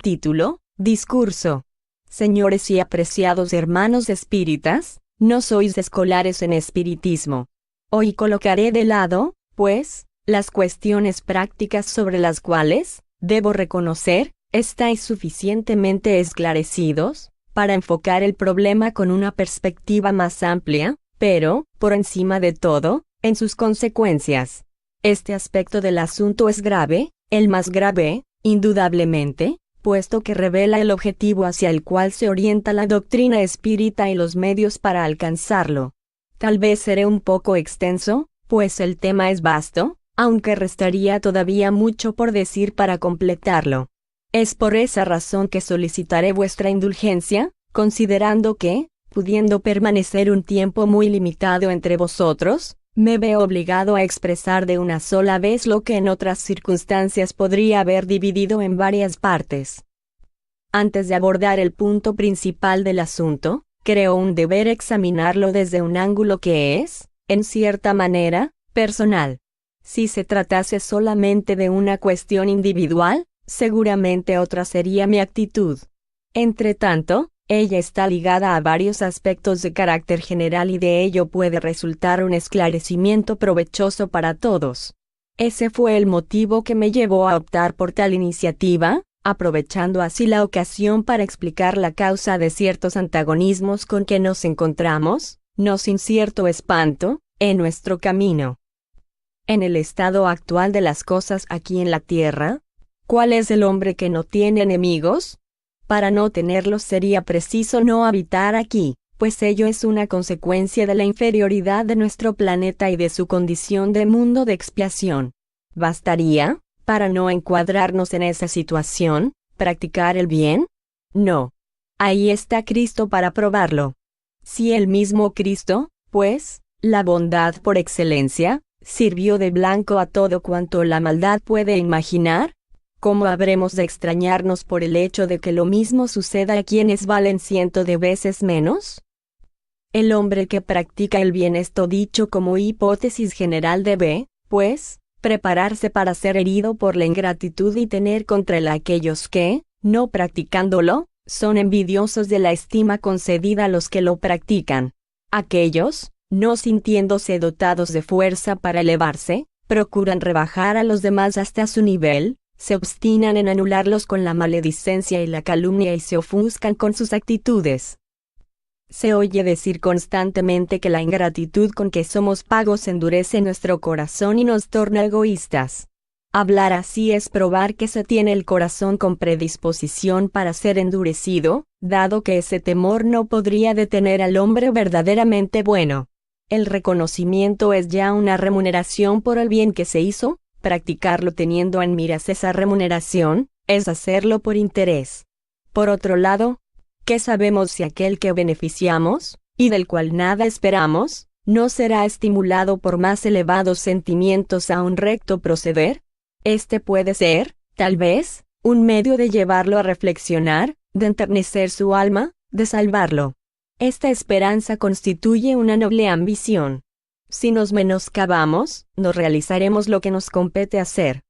Título: Discurso. Señores y apreciados hermanos espíritas, no sois escolares en espiritismo. Hoy colocaré de lado, pues, las cuestiones prácticas sobre las cuales, debo reconocer, estáis suficientemente esclarecidos, para enfocar el problema con una perspectiva más amplia, pero, por encima de todo, en sus consecuencias. Este aspecto del asunto es grave, el más grave, indudablemente, puesto que revela el objetivo hacia el cual se orienta la doctrina espírita y los medios para alcanzarlo. Tal vez seré un poco extenso, pues el tema es vasto, aunque restaría todavía mucho por decir para completarlo. Es por esa razón que solicitaré vuestra indulgencia, considerando que, pudiendo permanecer un tiempo muy limitado entre vosotros, me veo obligado a expresar de una sola vez lo que en otras circunstancias podría haber dividido en varias partes. Antes de abordar el punto principal del asunto, creo un deber examinarlo desde un ángulo que es, en cierta manera, personal. Si se tratase solamente de una cuestión individual, seguramente otra sería mi actitud. Entretanto, ella está ligada a varios aspectos de carácter general y de ello puede resultar un esclarecimiento provechoso para todos. Ese fue el motivo que me llevó a optar por tal iniciativa, aprovechando así la ocasión para explicar la causa de ciertos antagonismos con que nos encontramos, no sin cierto espanto, en nuestro camino. En el estado actual de las cosas aquí en la tierra, ¿cuál es el hombre que no tiene enemigos? Para no tenerlos sería preciso no habitar aquí, pues ello es una consecuencia de la inferioridad de nuestro planeta y de su condición de mundo de expiación. ¿Bastaría, para no encuadrarnos en esa situación, practicar el bien? No. Ahí está Cristo para probarlo. Si el mismo Cristo, pues, la bondad por excelencia, sirvió de blanco a todo cuanto la maldad puede imaginar, ¿cómo habremos de extrañarnos por el hecho de que lo mismo suceda a quienes valen cientos de veces menos? El hombre que practica el bien, esto dicho como hipótesis general, debe, pues, prepararse para ser herido por la ingratitud y tener contra él a aquellos que, no practicándolo, son envidiosos de la estima concedida a los que lo practican. Aquellos, no sintiéndose dotados de fuerza para elevarse, procuran rebajar a los demás hasta su nivel, se obstinan en anularlos con la maledicencia y la calumnia y se ofuscan con sus actitudes. Se oye decir constantemente que la ingratitud con que somos pagos endurece nuestro corazón y nos torna egoístas. Hablar así es probar que se tiene el corazón con predisposición para ser endurecido, dado que ese temor no podría detener al hombre verdaderamente bueno. El reconocimiento es ya una remuneración por el bien que se hizo. Practicarlo teniendo en miras esa remuneración, es hacerlo por interés. Por otro lado, ¿qué sabemos si aquel que beneficiamos, y del cual nada esperamos, no será estimulado por más elevados sentimientos a un recto proceder? Este puede ser, tal vez, un medio de llevarlo a reflexionar, de enternecer su alma, de salvarlo. Esta esperanza constituye una noble ambición. Si nos menoscabamos, no realizaremos lo que nos compete hacer.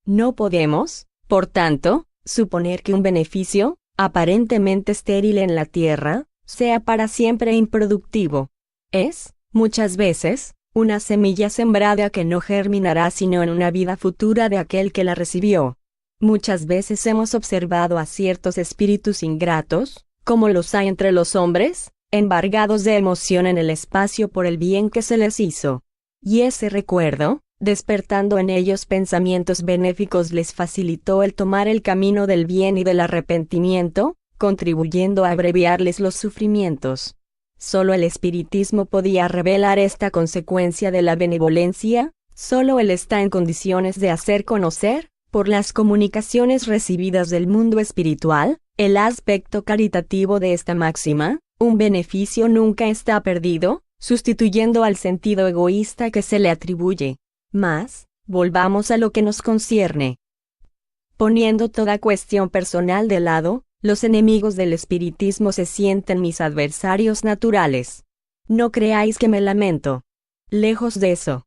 No podemos, por tanto, suponer que un beneficio, aparentemente estéril en la tierra, sea para siempre improductivo. Es, muchas veces, una semilla sembrada que no germinará sino en una vida futura de aquel que la recibió. Muchas veces hemos observado a ciertos espíritus ingratos, como los hay entre los hombres, embargados de emoción en el espacio por el bien que se les hizo. Y ese recuerdo, despertando en ellos pensamientos benéficos, les facilitó el tomar el camino del bien y del arrepentimiento, contribuyendo a abreviarles los sufrimientos. Solo el espiritismo podía revelar esta consecuencia de la benevolencia, solo él está en condiciones de hacer conocer, por las comunicaciones recibidas del mundo espiritual, el aspecto caritativo de esta máxima. Un beneficio nunca está perdido, sustituyendo al sentido egoísta que se le atribuye. Mas, volvamos a lo que nos concierne. Poniendo toda cuestión personal de lado, los enemigos del espiritismo se sienten mis adversarios naturales. No creáis que me lamento. Lejos de eso.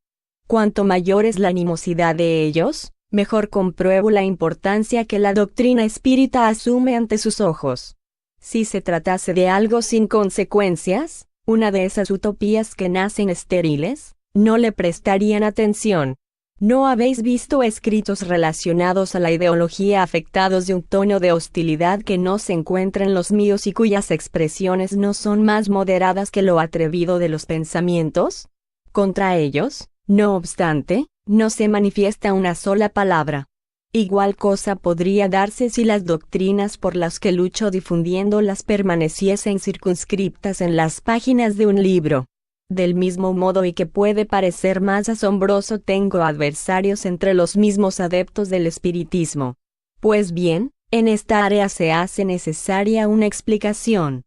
Cuanto mayor es la animosidad de ellos, mejor compruebo la importancia que la doctrina espírita asume ante sus ojos. Si se tratase de algo sin consecuencias, una de esas utopías que nacen estériles, no le prestarían atención. ¿No habéis visto escritos relacionados a la ideología afectados de un tono de hostilidad que no se encuentra en los míos y cuyas expresiones no son más moderadas que lo atrevido de los pensamientos? Contra ellos, no obstante, no se manifiesta una sola palabra. Igual cosa podría darse si las doctrinas por las que lucho difundiéndolas permaneciesen circunscriptas en las páginas de un libro. Del mismo modo y que puede parecer más asombroso, tengo adversarios entre los mismos adeptos del espiritismo. Pues bien, en esta área se hace necesaria una explicación.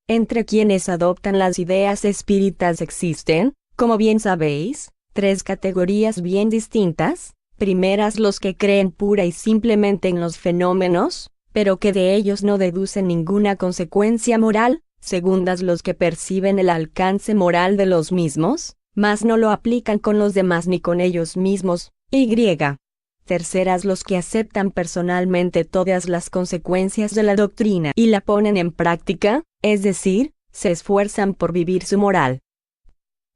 Entre quienes adoptan las ideas espíritas existen, como bien sabéis, tres categorías bien distintas. Primeras, los que creen pura y simplemente en los fenómenos, pero que de ellos no deducen ninguna consecuencia moral. Segundas, los que perciben el alcance moral de los mismos, mas no lo aplican con los demás ni con ellos mismos. Y. Terceras, los que aceptan personalmente todas las consecuencias de la doctrina y la ponen en práctica, es decir, se esfuerzan por vivir su moral.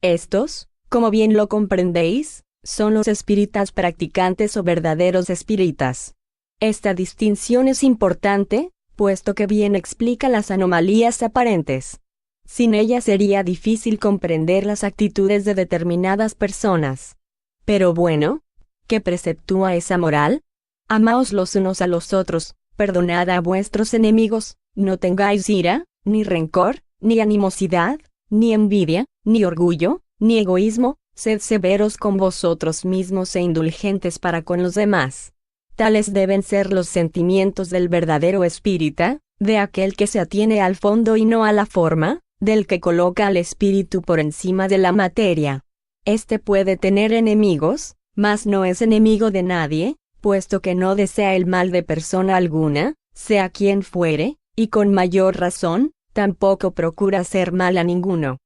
Estos, como bien lo comprendéis, son los espíritas practicantes o verdaderos espíritas. Esta distinción es importante, puesto que bien explica las anomalías aparentes. Sin ella sería difícil comprender las actitudes de determinadas personas. Pero bueno, ¿qué preceptúa esa moral? Amaos los unos a los otros, perdonad a vuestros enemigos, no tengáis ira, ni rencor, ni animosidad, ni envidia, ni orgullo, ni egoísmo, sed severos con vosotros mismos e indulgentes para con los demás. Tales deben ser los sentimientos del verdadero espírita, de aquel que se atiene al fondo y no a la forma, del que coloca al espíritu por encima de la materia. Este puede tener enemigos, mas no es enemigo de nadie, puesto que no desea el mal de persona alguna, sea quien fuere, y con mayor razón, tampoco procura hacer mal a ninguno.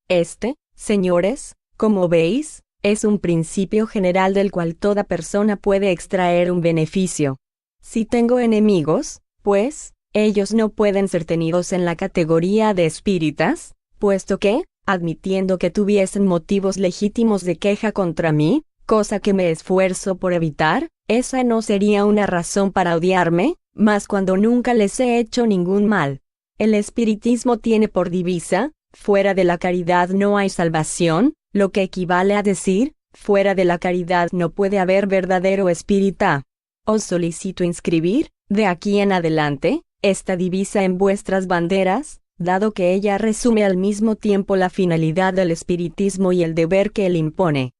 Este, señores, como veis, es un principio general del cual toda persona puede extraer un beneficio. Si tengo enemigos, pues, ellos no pueden ser tenidos en la categoría de espíritas, puesto que, admitiendo que tuviesen motivos legítimos de queja contra mí, cosa que me esfuerzo por evitar, esa no sería una razón para odiarme, mas cuando nunca les he hecho ningún mal. El espiritismo tiene por divisa, fuera de la caridad no hay salvación, lo que equivale a decir, fuera de la caridad no puede haber verdadero espírita. Os solicito inscribir, de aquí en adelante, esta divisa en vuestras banderas, dado que ella resume al mismo tiempo la finalidad del espiritismo y el deber que él impone.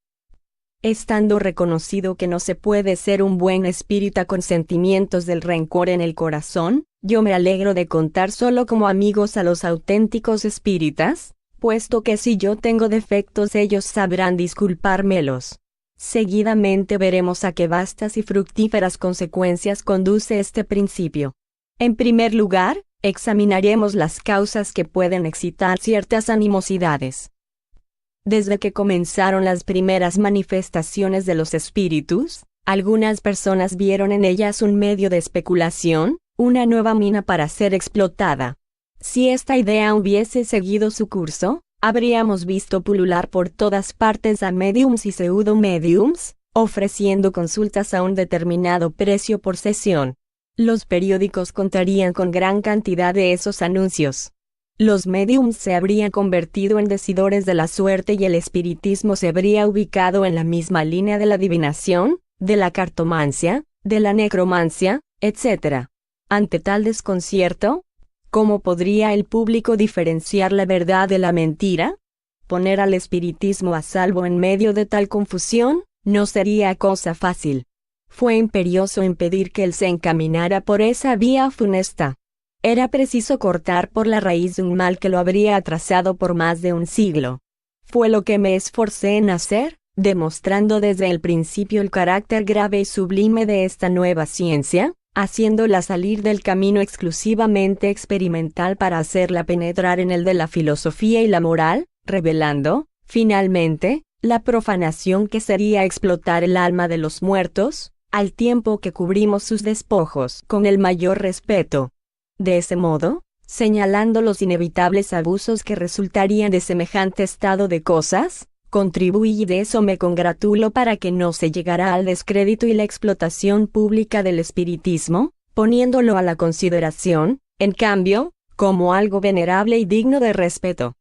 Estando reconocido que no se puede ser un buen espírita con sentimientos del rencor en el corazón, yo me alegro de contar solo como amigos a los auténticos espíritas, puesto que si yo tengo defectos ellos sabrán disculpármelos. Seguidamente veremos a qué vastas y fructíferas consecuencias conduce este principio. En primer lugar, examinaremos las causas que pueden excitar ciertas animosidades. Desde que comenzaron las primeras manifestaciones de los espíritus, algunas personas vieron en ellas un medio de especulación, una nueva mina para ser explotada. Si esta idea hubiese seguido su curso, habríamos visto pulular por todas partes a mediums y pseudo-mediums, ofreciendo consultas a un determinado precio por sesión. Los periódicos contarían con gran cantidad de esos anuncios. Los mediums se habrían convertido en decidores de la suerte y el espiritismo se habría ubicado en la misma línea de la adivinación, de la cartomancia, de la necromancia, etc. Ante tal desconcierto, ¿cómo podría el público diferenciar la verdad de la mentira? Poner al espiritismo a salvo en medio de tal confusión, no sería cosa fácil. Fue imperioso impedir que él se encaminara por esa vía funesta. Era preciso cortar por la raíz un mal que lo habría atrasado por más de un siglo. Fue lo que me esforcé en hacer, demostrando desde el principio el carácter grave y sublime de esta nueva ciencia, haciéndola salir del camino exclusivamente experimental para hacerla penetrar en el de la filosofía y la moral, revelando, finalmente, La profanación que sería explotar el alma de los muertos, al tiempo que cubrimos sus despojos con el mayor respeto. De ese modo, señalando los inevitables abusos que resultarían de semejante estado de cosas, contribuí y de eso me congratulo para que no se llegara al descrédito y la explotación pública del espiritismo, poniéndolo a la consideración, en cambio, como algo venerable y digno de respeto.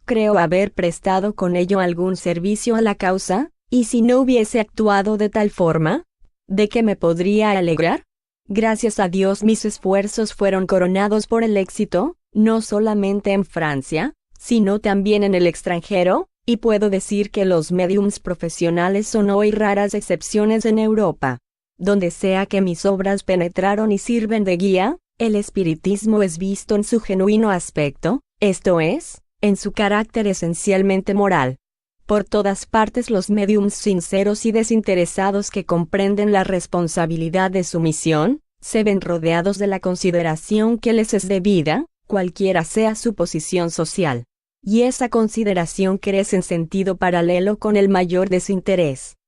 Creo haber prestado con ello algún servicio a la causa, y si no hubiese actuado de tal forma, ¿de qué me podría alegrar? Gracias a Dios mis esfuerzos fueron coronados por el éxito, no solamente en Francia, sino también en el extranjero, y puedo decir que los médiums profesionales son hoy raras excepciones en Europa. Donde sea que mis obras penetraron y sirven de guía, el espiritismo es visto en su genuino aspecto, esto es, en su carácter esencialmente moral. Por todas partes los médiums sinceros y desinteresados que comprenden la responsabilidad de su misión, se ven rodeados de la consideración que les es debida, cualquiera sea su posición social. Y esa consideración crece en sentido paralelo con el mayor desinterés.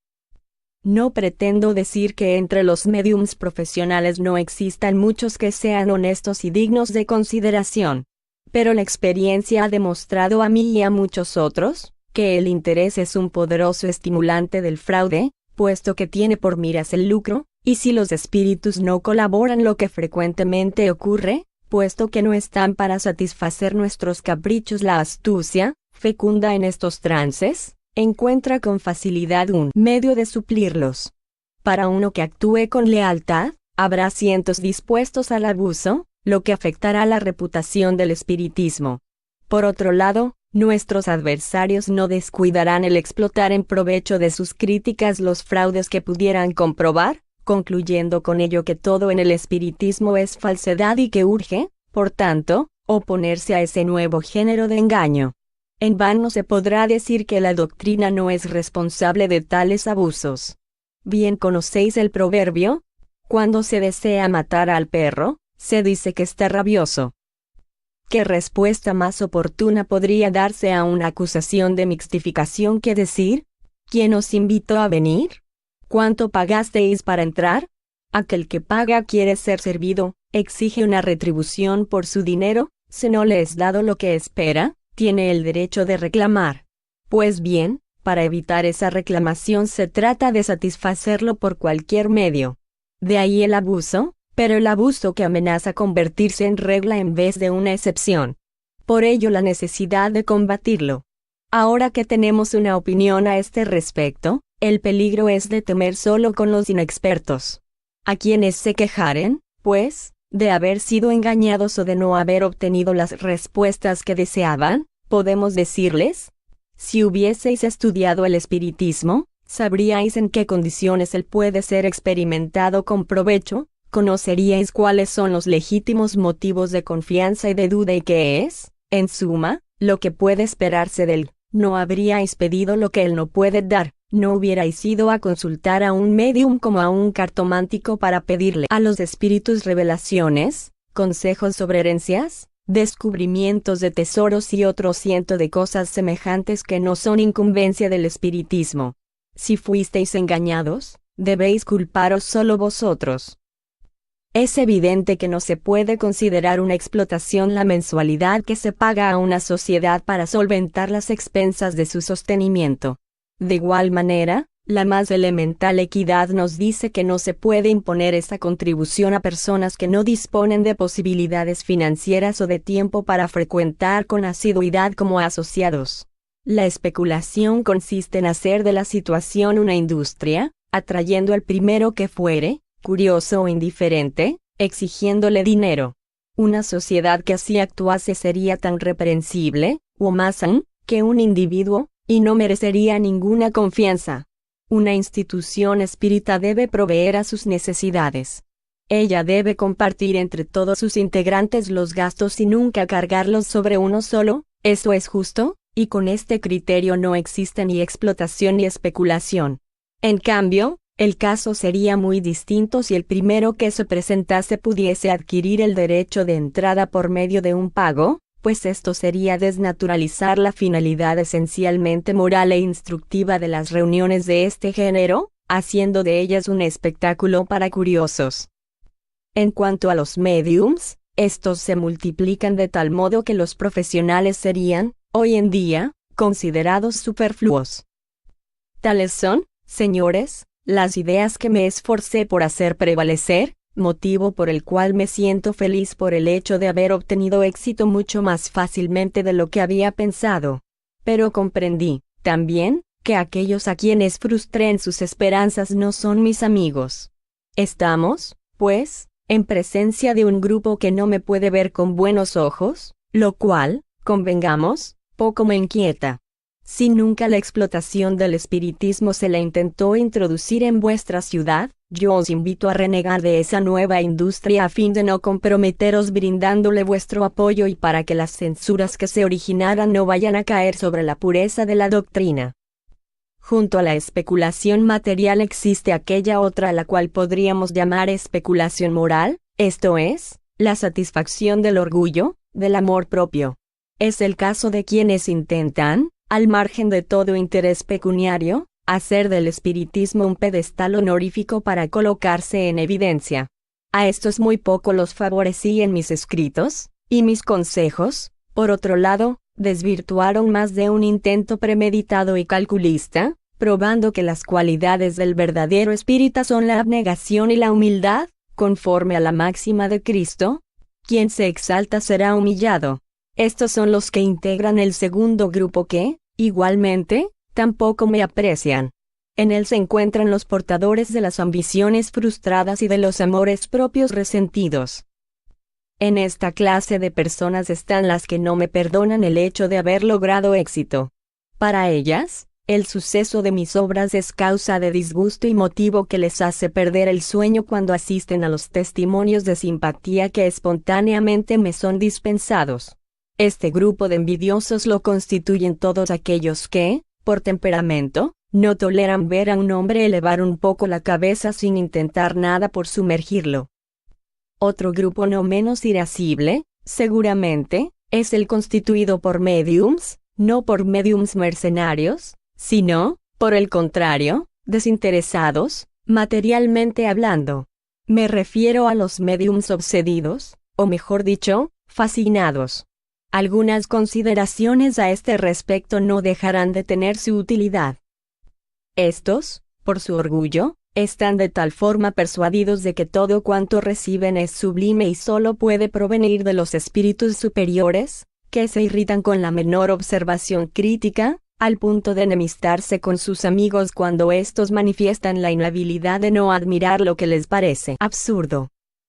No pretendo decir que entre los médiums profesionales no existan muchos que sean honestos y dignos de consideración. Pero la experiencia ha demostrado a mí y a muchos otros, que el interés es un poderoso estimulante del fraude, puesto que tiene por miras el lucro, y si los espíritus no colaboran, lo que frecuentemente ocurre, puesto que no están para satisfacer nuestros caprichos, la astucia, fecunda en estos trances, encuentra con facilidad un medio de suplirlos. Para uno que actúe con lealtad, habrá cientos dispuestos al abuso, lo que afectará la reputación del espiritismo. Por otro lado, nuestros adversarios no descuidarán el explotar en provecho de sus críticas los fraudes que pudieran comprobar, concluyendo con ello que todo en el espiritismo es falsedad y que urge, por tanto, oponerse a ese nuevo género de engaño. En vano se podrá decir que la doctrina no es responsable de tales abusos. Bien conocéis el proverbio: cuando se desea matar al perro, se dice que está rabioso. ¿Qué respuesta más oportuna podría darse a una acusación de mixtificación que decir: ¿quién os invitó a venir? ¿Cuánto pagasteis para entrar? Aquel que paga quiere ser servido, exige una retribución por su dinero, si no le es dado lo que espera, tiene el derecho de reclamar. Pues bien, para evitar esa reclamación se trata de satisfacerlo por cualquier medio. De ahí el abuso, pero el abuso que amenaza convertirse en regla en vez de una excepción. Por ello la necesidad de combatirlo. Ahora que tenemos una opinión a este respecto, el peligro es de temer solo con los inexpertos. A quienes se quejaren, pues, de haber sido engañados o de no haber obtenido las respuestas que deseaban, podemos decirles: si hubieseis estudiado el espiritismo, sabríais en qué condiciones él puede ser experimentado con provecho, conoceríais cuáles son los legítimos motivos de confianza y de duda y qué es, en suma, lo que puede esperarse de él. No habríais pedido lo que él no puede dar, no hubierais ido a consultar a un médium como a un cartomántico para pedirle a los espíritus revelaciones, consejos sobre herencias, descubrimientos de tesoros y otro ciento de cosas semejantes que no son incumbencia del espiritismo. Si fuisteis engañados, debéis culparos solo vosotros. Es evidente que no se puede considerar una explotación la mensualidad que se paga a una sociedad para solventar las expensas de su sostenimiento. De igual manera, la más elemental equidad nos dice que no se puede imponer esa contribución a personas que no disponen de posibilidades financieras o de tiempo para frecuentar con asiduidad como asociados. La especulación consiste en hacer de la situación una industria, atrayendo al primero que fuere, curioso o indiferente, exigiéndole dinero. Una sociedad que así actuase sería tan reprensible, o más aún, que un individuo, y no merecería ninguna confianza. Una institución espírita debe proveer a sus necesidades. Ella debe compartir entre todos sus integrantes los gastos y nunca cargarlos sobre uno solo. Eso es justo, y con este criterio no existe ni explotación ni especulación. En cambio, el caso sería muy distinto si el primero que se presentase pudiese adquirir el derecho de entrada por medio de un pago, pues esto sería desnaturalizar la finalidad esencialmente moral e instructiva de las reuniones de este género, haciendo de ellas un espectáculo para curiosos. En cuanto a los mediums, estos se multiplican de tal modo que los profesionales serían, hoy en día, considerados superfluos. Tales son, señores, las ideas que me esforcé por hacer prevalecer, motivo por el cual me siento feliz por el hecho de haber obtenido éxito mucho más fácilmente de lo que había pensado. Pero comprendí, también, que aquellos a quienes frustré en sus esperanzas no son mis amigos. Estamos, pues, en presencia de un grupo que no me puede ver con buenos ojos, lo cual, convengamos, poco me inquieta. Si nunca la explotación del espiritismo se la intentó introducir en vuestra ciudad, yo os invito a renegar de esa nueva industria a fin de no comprometeros brindándole vuestro apoyo y para que las censuras que se originaran no vayan a caer sobre la pureza de la doctrina. Junto a la especulación material existe aquella otra a la cual podríamos llamar especulación moral, esto es, la satisfacción del orgullo, del amor propio. Es el caso de quienes intentan, al margen de todo interés pecuniario, hacer del espiritismo un pedestal honorífico para colocarse en evidencia. A estos muy poco los favorecí en mis escritos, y mis consejos, por otro lado, desvirtuaron más de un intento premeditado y calculista, probando que las cualidades del verdadero espírita son la abnegación y la humildad, conforme a la máxima de Cristo: quien se exalta será humillado. Estos son los que integran el segundo grupo que, igualmente, tampoco me aprecian. En él se encuentran los portadores de las ambiciones frustradas y de los amores propios resentidos. En esta clase de personas están las que no me perdonan el hecho de haber logrado éxito. Para ellas, el suceso de mis obras es causa de disgusto y motivo que les hace perder el sueño cuando asisten a los testimonios de simpatía que espontáneamente me son dispensados. Este grupo de envidiosos lo constituyen todos aquellos que, por temperamento, no toleran ver a un hombre elevar un poco la cabeza sin intentar nada por sumergirlo. Otro grupo no menos irascible, seguramente, es el constituido por mediums, no por mediums mercenarios, sino, por el contrario, desinteresados, materialmente hablando. Me refiero a los mediums obsedidos, o mejor dicho, fascinados. Algunas consideraciones a este respecto no dejarán de tener su utilidad. Estos, por su orgullo, están de tal forma persuadidos de que todo cuanto reciben es sublime y solo puede provenir de los espíritus superiores, que se irritan con la menor observación crítica, al punto de enemistarse con sus amigos cuando éstos manifiestan la inhabilidad de no admirar lo que les parece absurdo.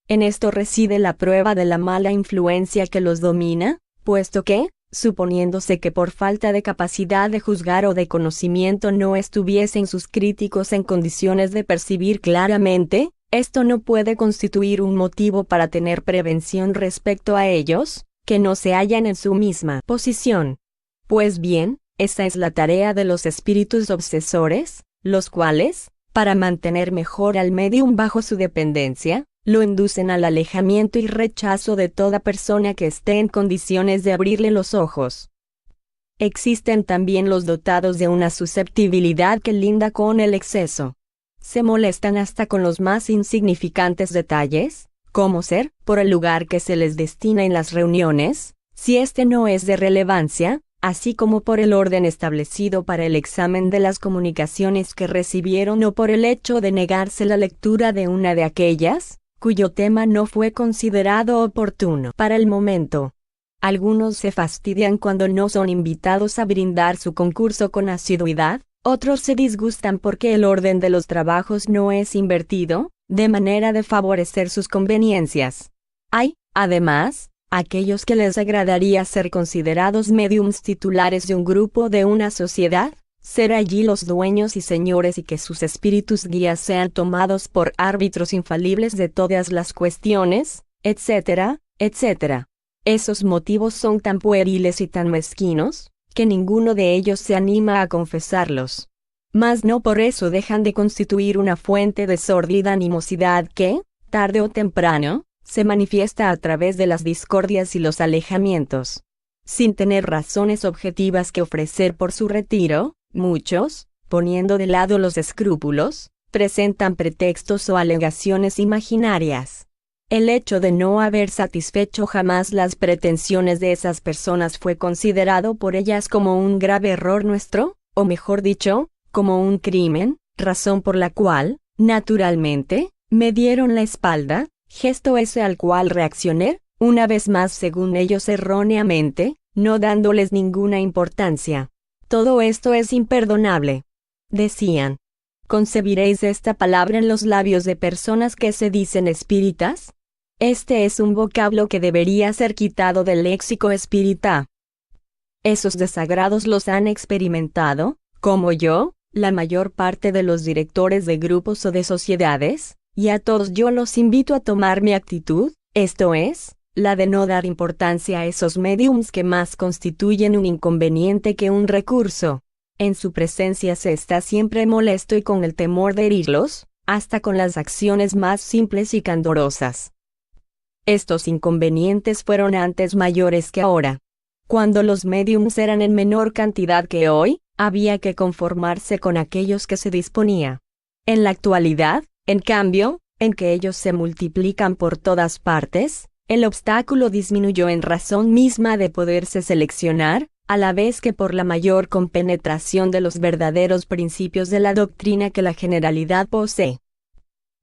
En esto reside la prueba de la mala influencia que los domina, puesto que, suponiéndose que por falta de capacidad de juzgar o de conocimiento no estuviesen sus críticos en condiciones de percibir claramente, esto no puede constituir un motivo para tener prevención respecto a ellos, que no se hallan en su misma posición. Pues bien, esa es la tarea de los espíritus obsesores, los cuales, para mantener mejor al medium bajo su dependencia, lo inducen al alejamiento y rechazo de toda persona que esté en condiciones de abrirle los ojos. Existen también los dotados de una susceptibilidad que linda con el exceso. Se molestan hasta con los más insignificantes detalles, como ser, por el lugar que se les destina en las reuniones, si este no es de relevancia, así como por el orden establecido para el examen de las comunicaciones que recibieron o por el hecho de negarse la lectura de una de aquellas, cuyo tema no fue considerado oportuno para el momento. Algunos se fastidian cuando no son invitados a brindar su concurso con asiduidad, otros se disgustan porque el orden de los trabajos no es invertido, de manera de favorecer sus conveniencias. Hay, además, aquellos que les agradaría ser considerados mediums titulares de un grupo de una sociedad, ser allí los dueños y señores y que sus espíritus guías sean tomados por árbitros infalibles de todas las cuestiones, etcétera, etcétera. Esos motivos son tan pueriles y tan mezquinos, que ninguno de ellos se anima a confesarlos. Mas no por eso dejan de constituir una fuente de sórdida animosidad que, tarde o temprano, se manifiesta a través de las discordias y los alejamientos. sin tener razones objetivas que ofrecer por su retiro, muchos, poniendo de lado los escrúpulos, presentan pretextos o alegaciones imaginarias. El hecho de no haber satisfecho jamás las pretensiones de esas personas fue considerado por ellas como un grave error nuestro, o mejor dicho, como un crimen, razón por la cual, naturalmente, me dieron la espalda, gesto ese al cual reaccioné, una vez más según ellos erróneamente, no dándoles ninguna importancia. Todo esto es imperdonable. Decían. ¿Concebiréis esta palabra en los labios de personas que se dicen espíritas? Este es un vocablo que debería ser quitado del léxico espírita. Esos desagrados los han experimentado, como yo, la mayor parte de los directores de grupos o de sociedades, y a todos yo los invito a tomar mi actitud, esto es, la de no dar importancia a esos médiums que más constituyen un inconveniente que un recurso. En su presencia se está siempre molesto y con el temor de herirlos, hasta con las acciones más simples y candorosas. Estos inconvenientes fueron antes mayores que ahora. Cuando los médiums eran en menor cantidad que hoy, había que conformarse con aquellos que se disponía. En la actualidad, en cambio, en que ellos se multiplican por todas partes, el obstáculo disminuyó en razón misma de poderse seleccionar, a la vez que por la mayor compenetración de los verdaderos principios de la doctrina que la generalidad posee.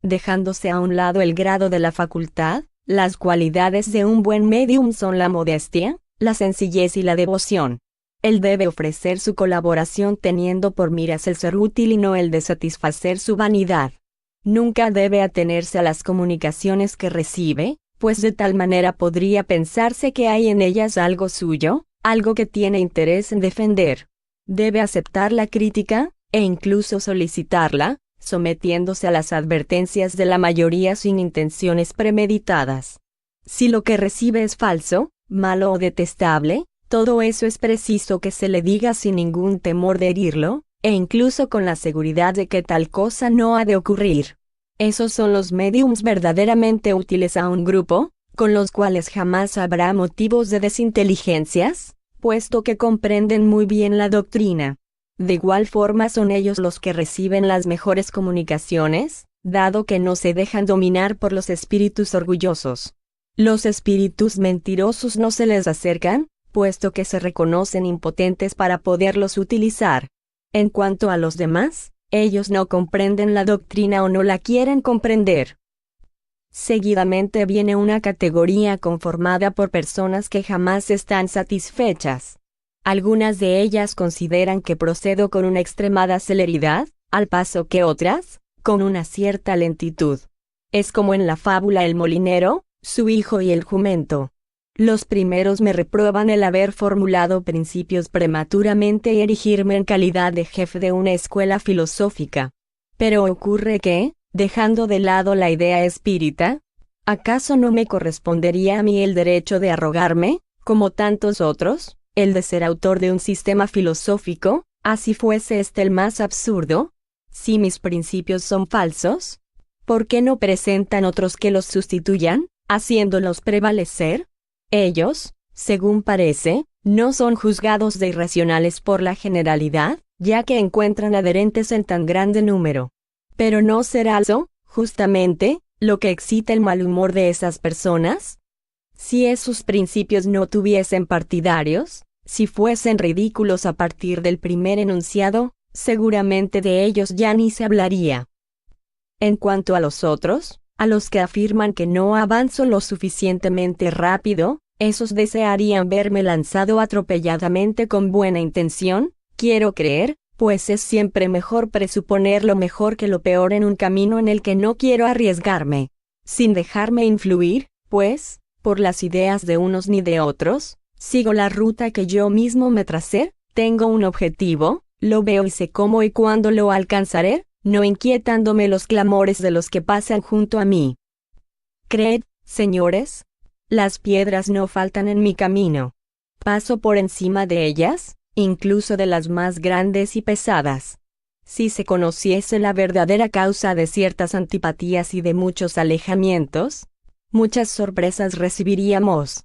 Dejándose a un lado el grado de la facultad, las cualidades de un buen médium son la modestia, la sencillez y la devoción. Él debe ofrecer su colaboración teniendo por miras el ser útil y no el de satisfacer su vanidad. Nunca debe atenerse a las comunicaciones que recibe, pues de tal manera podría pensarse que hay en ellas algo suyo, algo que tiene interés en defender. Debe aceptar la crítica, e incluso solicitarla, sometiéndose a las advertencias de la mayoría sin intenciones premeditadas. Si lo que recibe es falso, malo o detestable, todo eso es preciso que se le diga sin ningún temor de herirlo, e incluso con la seguridad de que tal cosa no ha de ocurrir. Esos son los médiums verdaderamente útiles a un grupo, con los cuales jamás habrá motivos de desinteligencias, puesto que comprenden muy bien la doctrina. De igual forma son ellos los que reciben las mejores comunicaciones, dado que no se dejan dominar por los espíritus orgullosos. Los espíritus mentirosos no se les acercan, puesto que se reconocen impotentes para poderlos utilizar. En cuanto a los demás, ellos no comprenden la doctrina o no la quieren comprender. Seguidamente viene una categoría conformada por personas que jamás están satisfechas. Algunas de ellas consideran que procedo con una extremada celeridad, al paso que otras, con una cierta lentitud. Es como en la fábula El molinero, su hijo y el jumento. Los primeros me reprueban el haber formulado principios prematuramente y erigirme en calidad de jefe de una escuela filosófica. Pero ocurre que, dejando de lado la idea espírita, ¿acaso no me correspondería a mí el derecho de arrogarme, como tantos otros, el de ser autor de un sistema filosófico, así fuese este el más absurdo? Si mis principios son falsos, ¿por qué no presentan otros que los sustituyan, haciéndolos prevalecer? Ellos, según parece, no son juzgados de irracionales por la generalidad, ya que encuentran adherentes en tan grande número. Pero ¿no será eso, justamente, lo que excita el mal humor de esas personas? Si esos principios no tuviesen partidarios, si fuesen ridículos a partir del primer enunciado, seguramente de ellos ya ni se hablaría. En cuanto a los otros, a los que afirman que no avanzo lo suficientemente rápido, esos desearían verme lanzado atropelladamente con buena intención, quiero creer, pues es siempre mejor presuponer lo mejor que lo peor en un camino en el que no quiero arriesgarme. Sin dejarme influir, pues, por las ideas de unos ni de otros, sigo la ruta que yo mismo me tracé, tengo un objetivo, lo veo y sé cómo y cuándo lo alcanzaré, no inquietándome los clamores de los que pasan junto a mí. Creed, señores, las piedras no faltan en mi camino. Paso por encima de ellas, incluso de las más grandes y pesadas. Si se conociese la verdadera causa de ciertas antipatías y de muchos alejamientos, muchas sorpresas recibiríamos.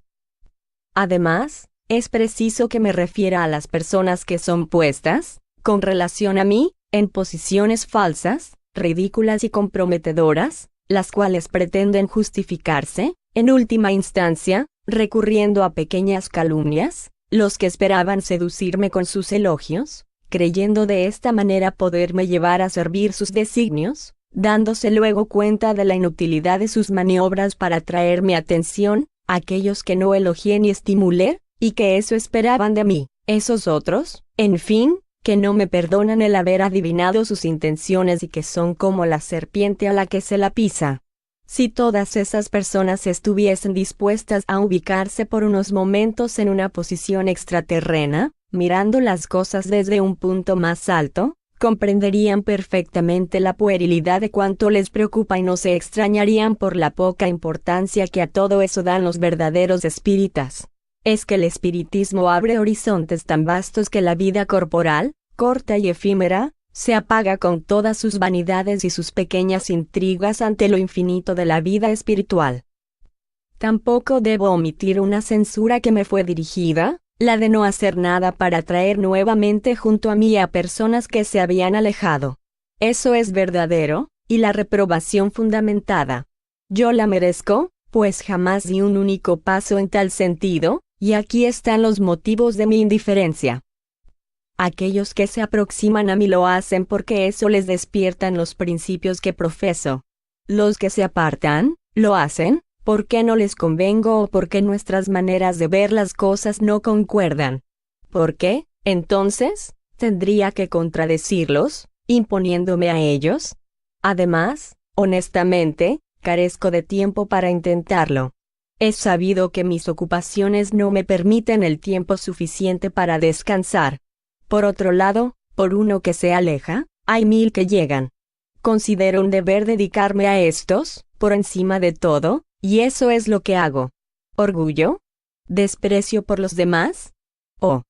Además, Es preciso que me refiera a las personas que son puestas, con relación a mí, en posiciones falsas, ridículas y comprometedoras, las cuales pretenden justificarse, en última instancia, recurriendo a pequeñas calumnias, los que esperaban seducirme con sus elogios, creyendo de esta manera poderme llevar a servir sus designios, dándose luego cuenta de la inutilidad de sus maniobras para atraer mi atención, aquellos que no elogié ni estimulé, y que eso esperaban de mí, esos otros, en fin, que no me perdonan el haber adivinado sus intenciones y que son como la serpiente a la que se la pisa. Si todas esas personas estuviesen dispuestas a ubicarse por unos momentos en una posición extraterrena, mirando las cosas desde un punto más alto, comprenderían perfectamente la puerilidad de cuanto les preocupa y no se extrañarían por la poca importancia que a todo eso dan los verdaderos espíritas. Es que el espiritismo abre horizontes tan vastos que la vida corporal, corta y efímera, se apaga con todas sus vanidades y sus pequeñas intrigas ante lo infinito de la vida espiritual. Tampoco debo omitir una censura que me fue dirigida, la de no hacer nada para traer nuevamente junto a mí a personas que se habían alejado. Eso es verdadero, y la reprobación fundamentada. Yo la merezco, pues jamás di un único paso en tal sentido, y aquí están los motivos de mi indiferencia. Aquellos que se aproximan a mí lo hacen porque eso les despierta en los principios que profeso. Los que se apartan, lo hacen, porque no les convengo o porque nuestras maneras de ver las cosas no concuerdan. ¿Por qué, entonces, tendría que contradecirlos, imponiéndome a ellos? Además, honestamente, carezco de tiempo para intentarlo. Es sabido que mis ocupaciones no me permiten el tiempo suficiente para descansar. Por otro lado, por uno que se aleja, hay 1000 que llegan. Considero un deber dedicarme a estos, por encima de todo, y eso es lo que hago. ¿Orgullo? ¿Desprecio por los demás? Oh,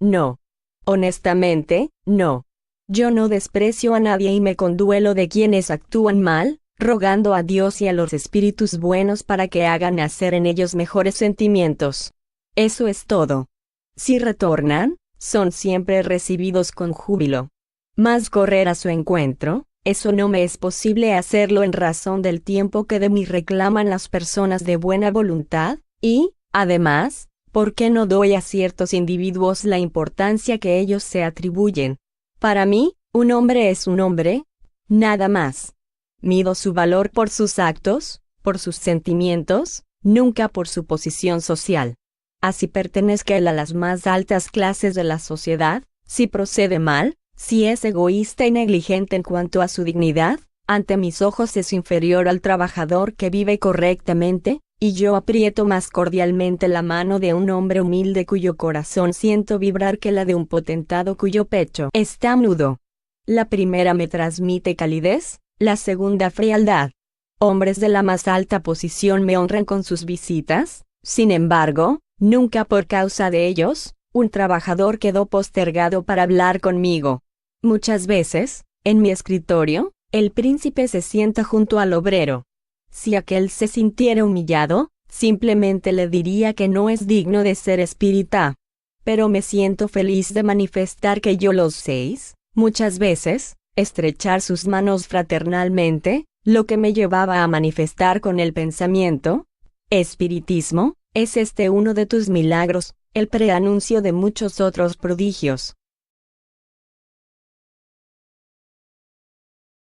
no. Honestamente, no. Yo no desprecio a nadie y me conduelo de quienes actúan mal, rogando a Dios y a los espíritus buenos para que hagan nacer en ellos mejores sentimientos. Eso es todo. Si retornan, son siempre recibidos con júbilo. Mas correr a su encuentro, eso no me es posible hacerlo en razón del tiempo que de mí reclaman las personas de buena voluntad, y, además, porque no doy a ciertos individuos la importancia que ellos se atribuyen. Para mí, un hombre es un hombre, nada más. Mido su valor por sus actos, por sus sentimientos, nunca por su posición social. Así pertenezca él a las más altas clases de la sociedad, si procede mal, si es egoísta y negligente en cuanto a su dignidad, ante mis ojos es inferior al trabajador que vive correctamente, y yo aprieto más cordialmente la mano de un hombre humilde cuyo corazón siento vibrar que la de un potentado cuyo pecho está mudo. La primera me transmite calidez, la segunda frialdad. Hombres de la más alta posición me honran con sus visitas, sin embargo, nunca por causa de ellos, un trabajador quedó postergado para hablar conmigo. Muchas veces, en mi escritorio, el príncipe se sienta junto al obrero. Si aquel se sintiera humillado, simplemente le diría que no es digno de ser espírita. Pero me siento feliz de manifestar que yo los seis, muchas veces, estrechar sus manos fraternalmente, lo que me llevaba a manifestar con el pensamiento: espiritismo, es este uno de tus milagros, el preanuncio de muchos otros prodigios.